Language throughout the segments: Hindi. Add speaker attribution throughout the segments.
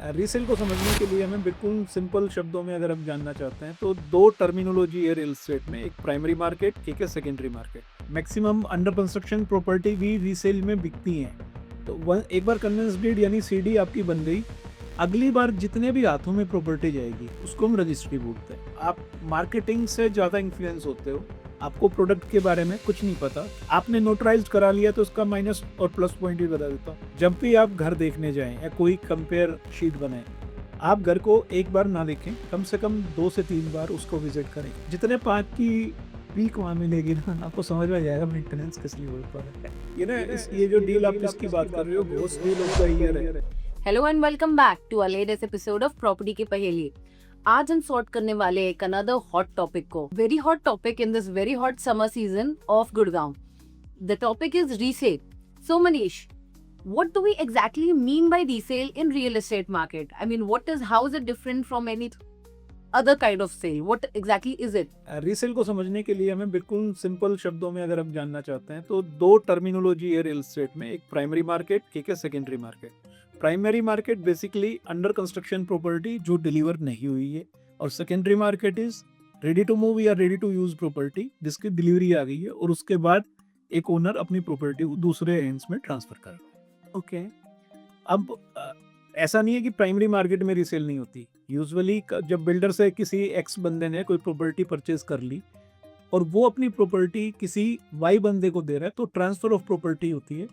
Speaker 1: रीसेल को समझने के लिए हमें बिल्कुल सिंपल शब्दों में अगर हम जानना चाहते हैं तो दो टर्मिनोलॉजी है रियल एस्टेट में, एक प्राइमरी मार्केट, एक है secondary market. Maximum under construction property भी रीसेल में बिकती हैं। तो एक बार कन्वेंस डीड यानी सीडी आपकी बन गई, अगली बार जितने भी हाथों में प्रॉपर्टी जाएगी उसको हम रजिस्ट्री बोलते हैं। आप मार्केटिंग से ज़्यादा इन्फ्लुएंस होते हो, आपको प्रोडक्ट के बारे में कुछ नहीं पता, आपने नोटराइज करा लिया तो उसका माइनस और प्लस पॉइंट भी बता देता हूँ। जब भी आप घर देखने जाएं या कोई कंपेयर शीट बनाएं, आप घर को एक बार ना देखें, कम से कम 2 से 3 बार उसको विजिट करें। जितने पार्ट की पीक वहाँ मिलेगी ना, आपको समझ में आ जाएगा मेंटेनेंस किस लिए होता है। ये जो डील आप इसकी बात कर रहे हो, ghost deal of the year है।
Speaker 2: Hello and welcome back to a latest episode of property की पहेली। आज हम सॉर्ट करने वाले एक अनदर हॉट टॉपिक को, very hot topic in this very hot summer season of Gurgaon. The topic is resale. So Manish, what do we exactly mean by resale in real estate market? I mean, how is it different from any other kind of sale? What exactly is it?
Speaker 1: Resale को समझने के लिए हमें बिल्कुल सिंपल शब्दों में अगर हम जानना चाहते हैं तो दो टर्मिनोलॉजी है रियल एस्टेट में, एक प्राइमरी मार्केट, एक है secondary market. Primary market basically under construction property जो डिलीवर नहीं हुई है, और secondary market is ready to move या रेडी टू यूज प्रॉपर्टी जिसकी डिलीवरी आ गई है और उसके बाद एक ओनर अपनी प्रॉपर्टी दूसरे हैंड्स में ट्रांसफर कर रहा है। ओके, अब ऐसा नहीं है कि प्राइमरी मार्केट में रीसेल नहीं होती। यूजुअली जब बिल्डर से किसी एक्स बंदे ने कोई प्रॉपर्टी परचेज कर ली और वो अपनी प्रॉपर्टी किसी वाई बंदे को दे रहा है तो ट्रांसफर ऑफ प्रॉपर्टी होती है।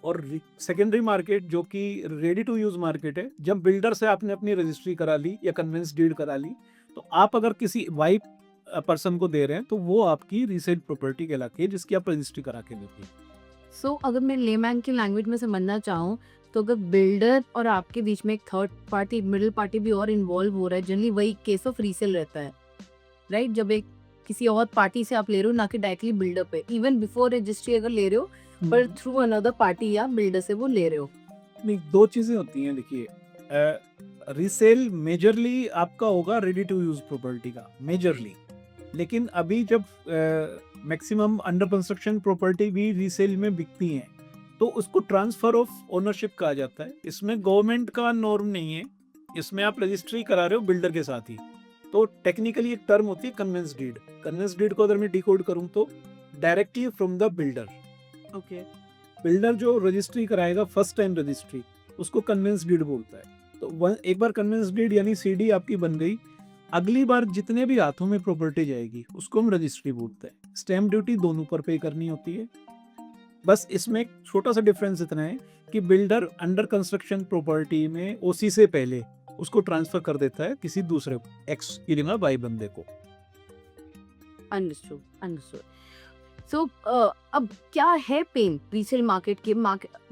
Speaker 1: और सेकेंडरी मार्केट जो कि रेडी टू यूज मार्केट है, जब बिल्डर से आपने अपनी रजिस्ट्री करा ली या कन्वेंस डीड करा ली, तो आप अगर किसी वाई पर्सन को दे रहे हैं तो वो आपकी रीसेल प्रॉपर्टी कहलाती है जिसकी आप रजिस्ट्री करा के देती है।
Speaker 2: सो अगर मैं लेमैन की लैंग्वेज में समझना चाहूँ तो अगर बिल्डर और आपके बीच में एक थर्ड पार्टी, मिडिल पार्टी भी और इन्वॉल्व हो रहा है, जनरली वही केस ऑफ रीसेल रहता है, राइट? जब एक किसी और पार्टी से आप ले रहे हो, ना कि डायरेक्टली बिल्डर पे, इवन बिफोर रजिस्ट्री अगर ले रहे हो, पर थ्रू अनदर पार्टी या बिल्डर से वो ले रहे हो।
Speaker 1: नहीं, दो चीजें होती हैं। देखिए, रीसेल मेजरली आपका होगा रेडी टू यूज प्रॉपर्टी का, मेजरली। लेकिन अभी जब मैक्सिमम अंडर कंस्ट्रक्शन प्रॉपर्टी भी रीसेल में बिकती हैं तो उसको ट्रांसफर ऑफ ओनरशिप कहा जाता है। इसमें गवर्नमेंट का नॉर्म नहीं है, इसमें आप रजिस्ट्री करा रहे हो बिल्डर के साथ ही। तो टेक्निकली एक टर्म होती है कन्वेंस डीड। कन्वेंस डीड को अगर मैं डिकोड करूं तो directly from the builder. Okay, builder जो रजिस्ट्री कराएगा फर्स्ट टाइम रजिस्ट्री, उसको कन्वेंस डीड बोलता है। तो एक बार कन्वेंस डीड यानी सीडी आपकी बन गई, अगली बार जितने भी हाथों में प्रॉपर्टी जाएगी उसको हम रजिस्ट्री बोलते हैं। स्टैम्प ड्यूटी दोनों पर पे करनी होती है। बस इसमें एक छोटा सा डिफरेंस इतना है कि बिल्डर अंडर कंस्ट्रक्शन प्रॉपर्टी में ओसी से पहले उसको ट्रांसफर कर देता है किसी दूसरे एक्स की जगह वाई बंदे को।
Speaker 2: Understood, understood. सो अब क्या है पेन रीसेल मार्केट के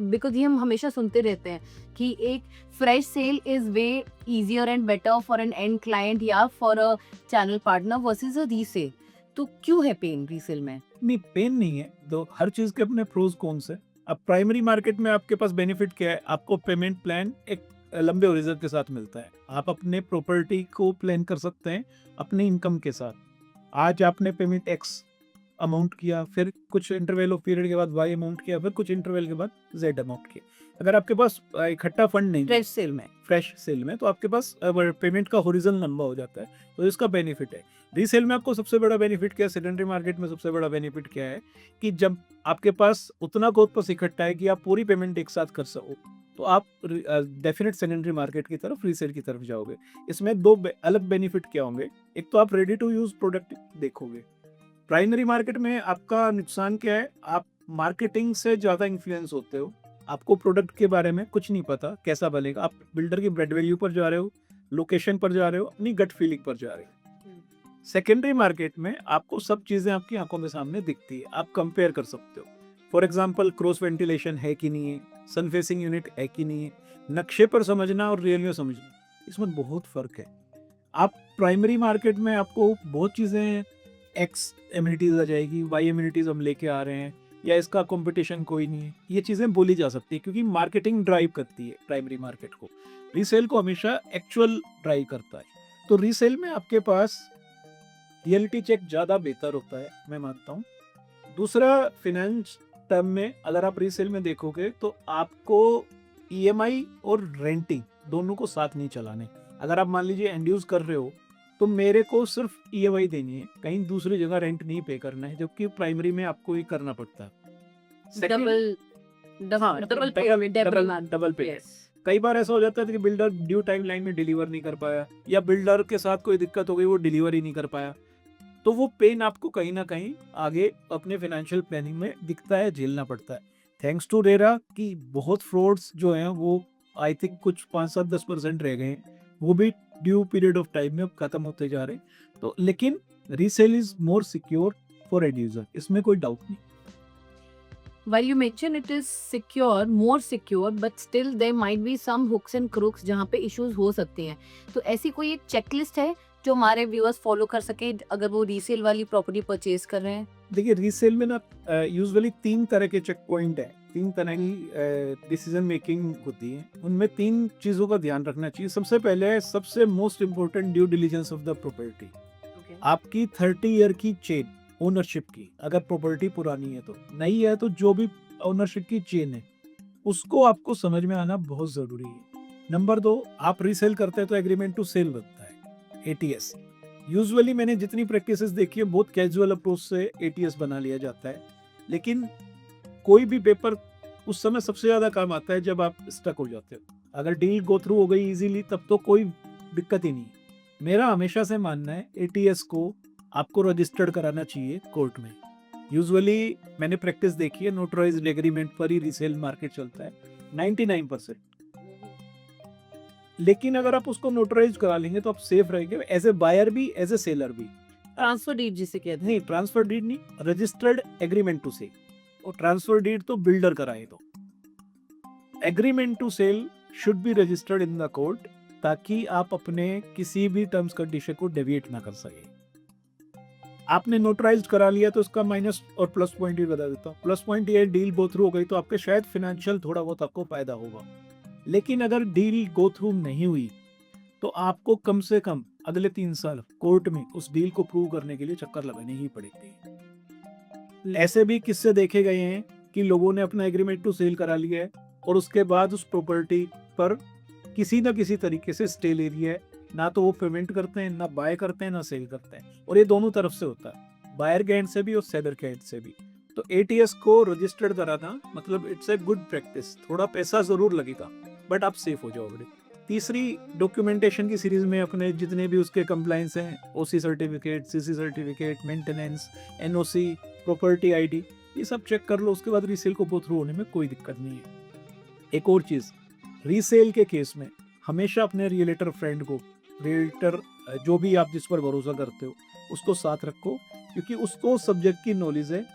Speaker 2: बिकॉज ये हम हमेशा सुनते रहते हैं कि एक fresh sale is way easier and better for an end client या for a channel partner versus a resale. तो क्यों है पेन रीसेल में?
Speaker 1: नहीं, पेन नहीं है। तो हर चीज के अपने प्रोज कौन से। अब प्राइमरी मार्केट में आपके पास बेनिफिट क्या है? आपको पेमेंट प्लान एक लंबे होरिजन के साथ मिलता है। आप अपने प्रॉपर्टी को प्लान कर सकते हैं अपनी इनकम के साथ। आज आपने पेमेंट एक्स अमाउंट किया, फिर कुछ इंटरवल ऑफ पीरियड के बाद वाई अमाउंट किया, फिर कुछ इंटरवल के बाद जेड अमाउंट किया। अगर आपके पास इकट्ठा फंड नहीं फ्रेश सेल में तो आपके पास पेमेंट का होरिजन लंबा हो जाता है, तो इसका बेनिफिट है। रीसेल में आपको सबसे बड़ा बेनिफिट क्या है? सेकेंडरी मार्केट में सबसे बड़ा बेनिफिट क्या है कि जब आपके पास उतना कॉर्पस इकट्ठा है कि आप पूरी पेमेंट एक साथ कर सको, तो आप डेफिनेट सेकेंडरी मार्केट की तरफ, रीसेल की तरफ जाओगे। इसमें दो अलग बेनिफिट क्या होंगे। एक तो आप रेडी टू यूज प्रोडक्ट देखोगे। प्राइमरी मार्केट में आपका नुकसान क्या है? आप मार्केटिंग से ज्यादा इन्फ्लुएंस होते हो, आपको प्रोडक्ट के बारे में कुछ नहीं पता कैसा बनेगा। आप बिल्डर की ब्रेड वैल्यू पर जा रहे हो, लोकेशन पर जा रहे हो, अपनी गट फीलिंग पर जा रहे हो। सेकेंडरी मार्केट में आपको सब चीजें आपकी आंखों के सामने दिखती है, आप कंपेयर कर सकते हो। फॉर एग्जाम्पल, क्रॉस वेंटिलेशन है कि नहीं है, सन फेसिंग यूनिट है कि नहीं है। नक्शे पर समझना और रियल में समझना, इसमें बहुत फर्क है। आप प्राइमरी मार्केट में आपको बहुत चीजें एक्स एमिनिटीज आ जाएगी, वाई एमिनिटीज हम लेके आ रहे हैं, या इसका कंपटीशन कोई नहीं है, ये चीजें बोली जा सकती है क्योंकि मार्केटिंग ड्राइव करती है प्राइमरी मार्केट को। रीसेल को हमेशा एक्चुअल ड्राइव करता है। तो रीसेल में आपके पास रियलिटी चेक ज्यादा बेहतर होता है, मैं मानता हूँ। दूसरा, फिनेंस टर्म में अगर आप रीसेल में देखोगे तो आपको ईएमआई और रेंटिंग दोनों को साथ नहीं चलाने। अगर आप मान लीजिए एंड यूज कर रहे हो तो मेरे को सिर्फ ईएमआई देनी है, कहीं दूसरी जगह रेंट नहीं पे करना है, जबकि प्राइमरी में आपको ये करना पड़ता है। Second- हाँ, डबल पे। कई बार ऐसा हो जाता है कि बिल्डर ड्यू टाइम लाइन में डिलीवर नहीं कर पाया, या बिल्डर के साथ कोई दिक्कत हो गई, वो डिलीवर ही नहीं कर पाया, तो वो पेन आपको कहीं ना कहीं आगे अपने फाइनेंशियल प्लानिंग में दिखता है, झेलना पड़ता है। थैंक्स टू रेरा कि बहुत फ्रॉड्स जो हैं वो आई थिंक कुछ 5-7-10% रह गए हैं, वो भी ड्यू पीरियड ऑफ टाइम में अब खत्म होते जा रहे हैं। तो लेकिन resale is more secure for and user, इसमें कोई डाउट नहीं।
Speaker 2: While you mention it is secure, more secure, but still there might be some hooks and crooks जहाँ पे issues हो सकते हैं। तो ऐसी कोई एक चेकलिस्ट है जो हमारे व्यूअर्स फॉलो कर सके अगर वो रीसेल वाली प्रॉपर्टी परचेज कर रहे हैं?
Speaker 1: देखिए रीसेल में ना यूजुअली 3 तरह के चेक पॉइंट है, 3 तरह की डिसीजन मेकिंग होती है, उनमें 3 चीजों का ध्यान रखना चाहिए। सबसे पहले है सबसे most important due diligence of the property. आपकी 30 ईयर की चेन ओनरशिप की, अगर प्रॉपर्टी पुरानी है तो, नई है तो जो भी ओनरशिप की चेन है उसको आपको समझ में आना बहुत जरूरी है। नंबर 2, आप रीसेल करते हैं तो एग्रीमेंट टू सेल बनता है, एटीएस। यूजुअली मैंने जितनी प्रैक्टिसेस देखी है बहुत कैजुअल अप्रोच से एटीएस बना लिया जाता है, लेकिन कोई भी पेपर उस समय सबसे ज्यादा काम आता है जब आप स्टक हो जाते हो। अगर डील गो थ्रू हो गई इजीली तब तो कोई दिक्कत ही नहीं। मेरा हमेशा से मानना है एटीएस को आपको रजिस्टर्ड कराना चाहिए कोर्ट में। यूजुअली मैंने प्रैक्टिस देखी है, नोटराइज्ड एग्रीमेंट पर ही रीसेल मार्केट चलता है 99%। लेकिन अगर आप उसको नोटराइज करा लेंगे तो आप सेफ रहेंगे, एज ए बायर भी एज ए सेलर भी।
Speaker 2: ट्रांसफर डीड जिसे कहते हैं।
Speaker 1: नहीं, ट्रांसफर डीड नहीं, रजिस्टर्ड एग्रीमेंट टू सेल। और ट्रांसफर डीड तो बिल्डर कराए, तो agreement to sell should be registered in the court, ताकि आप अपने किसी भी टर्म्स कंडीशन को डेविएट ना कर सके। आपने नोटराइज करा लिया तो उसका माइनस और प्लस पॉइंट भी बता देता हूँ। प्लस पॉइंट ये, डील गो थ्रू हो गई तो आपके शायद फाइनेंशियल थोड़ा बहुत आपको फायदा होगा, लेकिन अगर डील गो थ्रू नहीं हुई तो आपको कम से कम अगले 3 साल कोर्ट में उस डील को प्रूव करने के लिए चक्कर लगाने ही पड़ेंगे। ऐसे भी किस्से देखे गए हैं कि लोगों ने अपना एग्रीमेंट टू सेल करा लिया है और उसके बाद उस प्रॉपर्टी पर किसी न किसी तरीके से स्टे ले लिया है, ना तो वो पेमेंट करते हैं, ना बाय करते हैं, ना सेल करते हैं। और ये दोनों तरफ से होता है, बायर के एंड से भी और सेलर के एंड से भी। तो एटीएस को रजिस्टर्ड कराना मतलब इट्स ए गुड प्रैक्टिस। थोड़ा पैसा जरूर लगेगा बट आप सेफ हो जाओगे। तीसरी, डॉक्यूमेंटेशन की सीरीज में अपने जितने भी उसके कंप्लायंस हैं, OC certificate, CC certificate, maintenance, NOC, property ID, ये सब चेक कर लो, उसके बाद रीसेल को गो थ्रू होने में कोई दिक्कत नहीं है। एक और चीज, रीसेल के केस में हमेशा अपने रियलेटर फ्रेंड को, रियलेटर जो भी आप जिस पर भरोसा करते हो उसको साथ रखो, क्योंकि उसको सब्जेक्ट की नॉलेज है।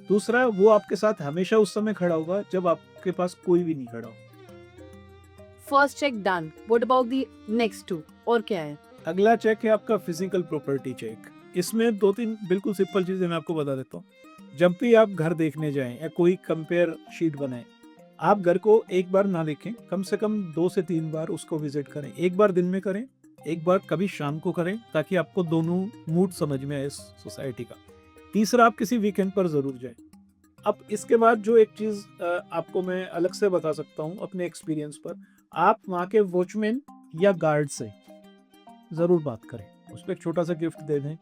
Speaker 1: दूसरा, वो आपके साथ हमेशा उस समय खड़ा होगा जब आपके पास कोई भी नहीं खड़ा हो।
Speaker 2: First check done, what about the next 2? और क्या है?
Speaker 1: अगला चेक है आपका फिजिकल प्रॉपर्टी चेक। इसमें 2-3 बिल्कुल सिंपल चीजें मैं आपको बता देता हूँ। जब भी आप घर देखने जाएं या कोई कंपेयर शीट बनाएं, आप घर को एक बार ना देखें, कम से कम 2 से 3 बार उसको विजिट करें। एक बार दिन में करें, एक बार कभी शाम को करें, ताकि आपको दोनों मूड समझ में आए इस सोसाइटी का। तीसरा, आप किसी वीकेंड पर जरूर जाएं। अब इसके बाद जो एक चीज आपको मैं अलग से बता सकता हूँ अपने एक्सपीरियंस पर, आप वहाँ के वॉचमैन या गार्ड से जरूर बात करें, उस पर एक छोटा सा गिफ्ट दे दें।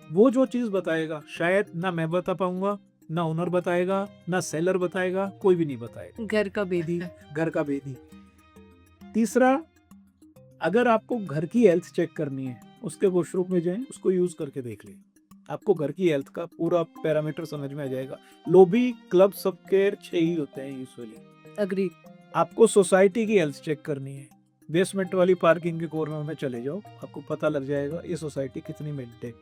Speaker 1: वो जो चीज बताएगा शायद ना मैं बता पाऊंगा, ना ओनर बताएगा, ना सेलर बताएगा, कोई भी नहीं बताएगा।
Speaker 2: घर का बेदी।
Speaker 1: घर का बेदी। तीसरा, अगर आपको घर की हेल्थ चेक करनी है, उसके वॉशरूम में जाएं, उसको यूज करके देख लें, आपको घर की हेल्थ का पूरा पैरामीटर समझ में आ जाएगा। लॉबी, क्लब, सबके 6 ही होते हैं यूजुअली।
Speaker 2: अग्री।
Speaker 1: आपको सोसाइटी की हेल्थ चेक करनी है, बेसमेंट वाली पार्किंग के कॉर्नर में चले जाओ, आपको पता लग जाएगा ये सोसाइटी कितनी मेंटेन।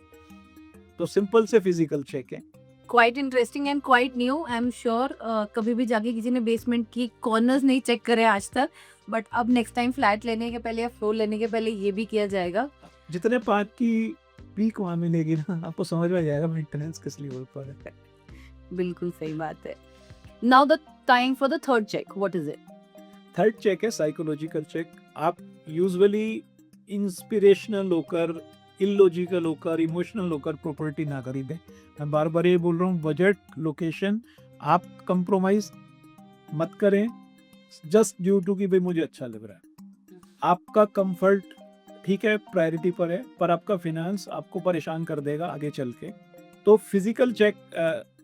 Speaker 1: तो सिंपल से फिजिकल चेक है।
Speaker 2: Quite interesting and quite new. I am sure कभी भी जाके किसी ने बेसमेंट की कॉर्नर्स नहीं चेक करे आज तक, बट अब नेक्स्ट टाइम फ्लैट लेने के पहले या फ्लोर लेने के पहले ये भी किया जाएगा।
Speaker 1: जितने पार्ट की पीक वहाँ मिलेगी ना, आपको समझ में आ जाएगा मेंटेनेंस किस लेवल पर है।
Speaker 2: बिल्कुल सही बात है। Now the time for the third check, what is it?
Speaker 1: Third check है साइकोलॉजिकल चेक। आप यूजुअली इंस्पिरेशनल होकर, इलॉजिकल होकर, इमोशनल होकर प्रॉपर्टी ना खरीदें। मैं बार बार ये बोल रहा हूँ, बजट, लोकेशन, आप कंप्रोमाइज मत करें जस्ट ड्यू टू कि भाई मुझे अच्छा लग रहा है। आपका कंफर्ट ठीक है प्रायोरिटी पर है, पर आपका फिनांस आपको परेशान कर देगा आगे चल के। तो फिजिकल चेक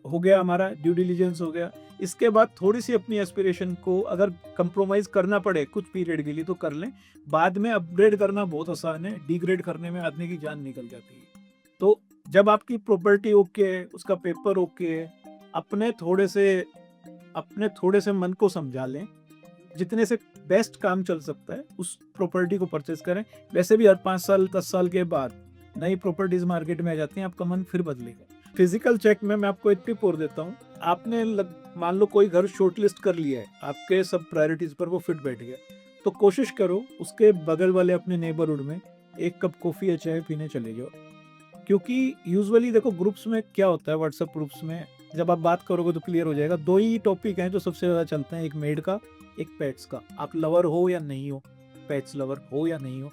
Speaker 1: हो गया हमारा, ड्यू डिलिजेंस हो गया। इसके बाद थोड़ी सी अपनी एस्पिरेशन को अगर कंप्रोमाइज करना पड़े कुछ पीरियड के लिए तो कर लें। बाद में अपग्रेड करना बहुत आसान है, डिग्रेड करने में आदमी की जान निकल जाती है। तो जब आपकी प्रॉपर्टी ओके है, उसका पेपर ओके है, अपने थोड़े से मन को समझा लें, जितने से बेस्ट काम चल सकता है उस प्रॉपर्टी को परचेज करें। वैसे भी हर 5 साल 10 साल के बाद नई प्रॉपर्टीज मार्केट में आ जाती हैं, आपका मन फिर बदलेगा। फिजिकल चेक में मैं आपको एक टिप और देता हूँ। आपने मान लो कोई घर शॉर्टलिस्ट कर लिया है, आपके सब प्रायोरिटीज पर वो फिट बैठ गया, तो कोशिश करो उसके बगल वाले अपने नेबरहुड में एक कप कॉफी या चाय पीने चले जाओ। क्योंकि यूजुअली देखो ग्रुप्स में क्या होता है, व्हाट्सएप ग्रुप्स में जब आप बात करोगे तो क्लियर हो जाएगा। 2 ही टॉपिक हैं जो सबसे ज़्यादा चलते हैं, एक मेड का, एक पेट्स का। आप लवर हो या नहीं हो, पेट्स लवर हो या नहीं हो,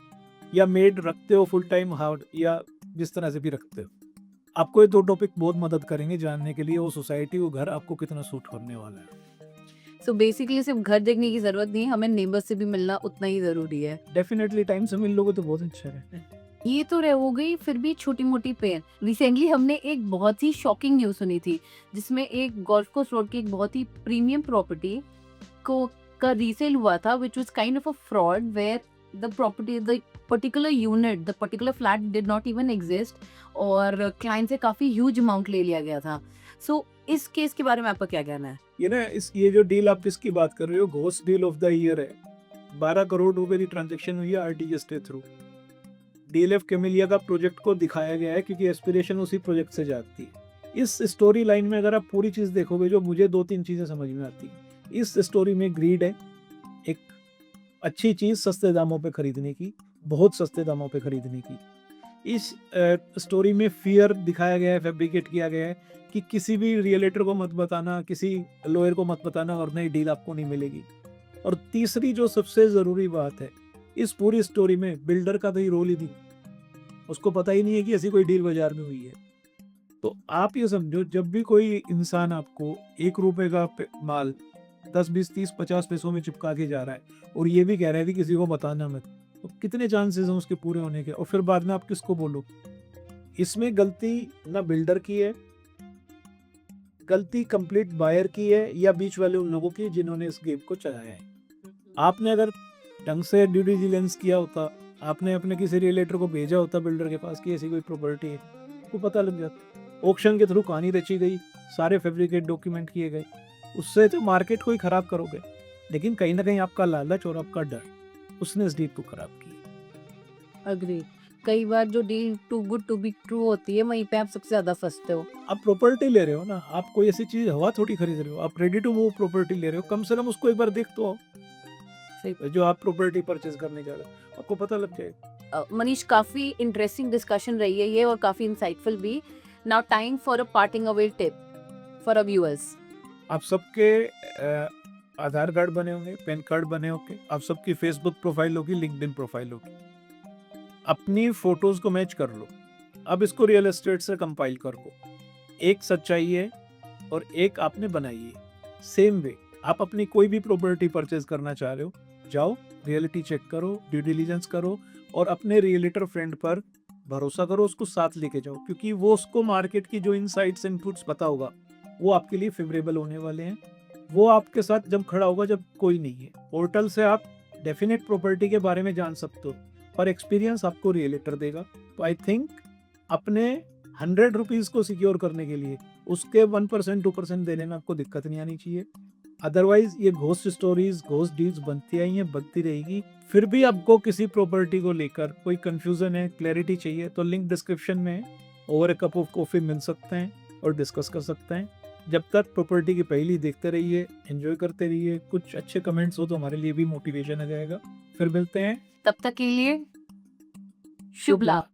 Speaker 1: या मेड रखते हो फुल टाइम हाउस, या जिस तरह से भी रखते हो, आपको ये 2 टॉपिक बहुत मदद करेंगे जानने के लिए वो सोसाइटी, वो घर आपको कितना सूट करने वाला है।
Speaker 2: सो बेसिकली सिर्फ घर देखने की जरूरत नहीं है, हमें नेबर से भी मिलना उतना ही जरूरी है।
Speaker 1: डेफिनेटली टाइम से मिल लोगे तो बहुत अच्छा है।
Speaker 2: ये तो रह हो गई फिर भी छोटी मोटी पेन। रिसेंटली हमने एक बहुत ही शॉकिंग न्यूज सुनी थी, जिसमें एक गोल्फ कोर्स रोड की एक बहुत ही प्रीमियम प्रॉपर्टी को का रीसेल हुआ था, which was kind of a fraud where the particular unit, the particular flat did not even exist और क्लाइंट से काफी ह्यूज अमाउंट ले लिया गया था। सो इस केस के बारे में आपका क्या कहना है?
Speaker 1: ये जो डील आप इसकी बात कर रहे हो, ghost deal of the year है। 12 करोड़ रुपए की ट्रांजैक्शन हुई है आरटीजीएस के थ्रू। डीएलएफ कैमेलिया का प्रोजेक्ट को दिखाया गया है क्योंकि एस्पिरेशन उसी प्रोजेक्ट से जाती है। इस स्टोरी लाइन में अगर आप पूरी चीज देखोगे, जो मुझे 2-3 चीजें समझ में आती है। इस स्टोरी में ग्रीड है, एक अच्छी चीज सस्ते दामों पे खरीदने की, बहुत सस्ते दामों पे खरीदने की। इस स्टोरी में फियर दिखाया गया है, फैब्रिकेट किया गया है कि किसी भी रियलेटर को मत बताना, किसी लॉयर को मत बताना, वरना ये डील आपको नहीं मिलेगी। और तीसरी जो सबसे ज़रूरी बात है, इस पूरी स्टोरी में बिल्डर का तो ही रोल ही नहीं, उसको पता ही नहीं है कि ऐसी कोई डील बाजार में हुई है। तो आप ये समझो, जब भी कोई इंसान आपको 1 रुपए का माल 10, 20, 30, 50 पैसों में चिपका के जा रहा है और ये भी कह रहा है कि किसी को बताना मत, तो कितने चांसेस हैं उसके पूरे होने के? और फिर बाद में आप किसको बोलो? इसमें गलती ना बिल्डर की है, गलती कंप्लीट बायर की है, या बीच वाले उन लोगों की जिन्होंने इस गेम को चलाया है। आपने अगर ढंग से ड्यू डिलिजेंस किया होता, आपने अपने किसी रिलेटर को भेजा होता बिल्डर के पास कि ऐसी कोई प्रॉपर्टी है, तो पता लग जाता। ऑक्शन के थ्रू कहानी रची गई, सारे फैब्रिकेट डॉक्यूमेंट किए गए, उससे तो मार्केट को ही खराब करोगे। लेकिन कहीं ना कहीं आपका लालच और आपका डर, उसने इस डील को खराब किया।
Speaker 2: अग्री। कई बार जो deal too good to be true होती है, वहीं पे आप सबसे ज्यादा फंसते हो।
Speaker 1: आप प्रॉपर्टी ले रहे हो ना, आप कोई ऐसी चीज हवा थोड़ी खरीद रहे हो, आप रेडी टू मूव प्रॉपर्टी ले रहे हो। कम से कम उसको एक बार देख तो आओ,
Speaker 2: सही।
Speaker 1: जो आप प्रॉपर्टी परचेज करने जा रहे हो, आपको पता लग जाएगा।
Speaker 2: मनीष, काफी इंटरेस्टिंग डिस्कशन रही है ये, और काफी इंसाइटफुल भी। Now time for a parting away tip for a viewers.
Speaker 1: आप सबके आधार कार्ड बने होंगे, पैन कार्ड बने होंगे, आप सबकी फेसबुक प्रोफाइल होगी, लिंक्डइन प्रोफाइल होगी। अपनी फोटोज को मैच कर लो। अब इसको रियल एस्टेट से कंपाइल कर लो। एक सच्चाई है और एक आपने बनाई है। सेम वे आप अपनी कोई भी प्रॉपर्टी परचेज करना चाह रहे हो, जाओ रियलिटी चेक करो, ड्यू डिलिजेंस करो, और अपने रियलिटर फ्रेंड पर भरोसा करो, उसको साथ लेके जाओ, क्योंकि वो उसको मार्केट की जो इनसाइट्स इनपुट्स पता होगा, वो आपके लिए फेवरेबल होने वाले हैं। वो आपके साथ जब खड़ा होगा जब कोई नहीं है। पोर्टल से आप डेफिनेट प्रॉपर्टी के बारे में जान सकते हो, पर एक्सपीरियंस आपको रियलिटर देगा। तो आई थिंक अपने 100 रुपीज़ को सिक्योर करने के लिए उसके 1%, 2% देने में आपको दिक्कत नहीं आनी चाहिए। अदरवाइज ये घोस्ट स्टोरीज, घोस्ट डील्स बनती आई हैं, बनती रहेगी। फिर भी आपको किसी प्रॉपर्टी को लेकर कोई कंफ्यूजन है, क्लैरिटी चाहिए, तो लिंक डिस्क्रिप्शन में over a cup of coffee मिल सकते हैं और डिस्कस कर सकते हैं। जब तक प्रॉपर्टी की पहली देखते रहिए, एंजॉय करते रहिए, कुछ अच्छे कमेंट्स हो तो हमारे लिए भी मोटिवेशन आ जाएगा। फिर मिलते हैं,
Speaker 2: तब तक के लिए शुभ लाभ।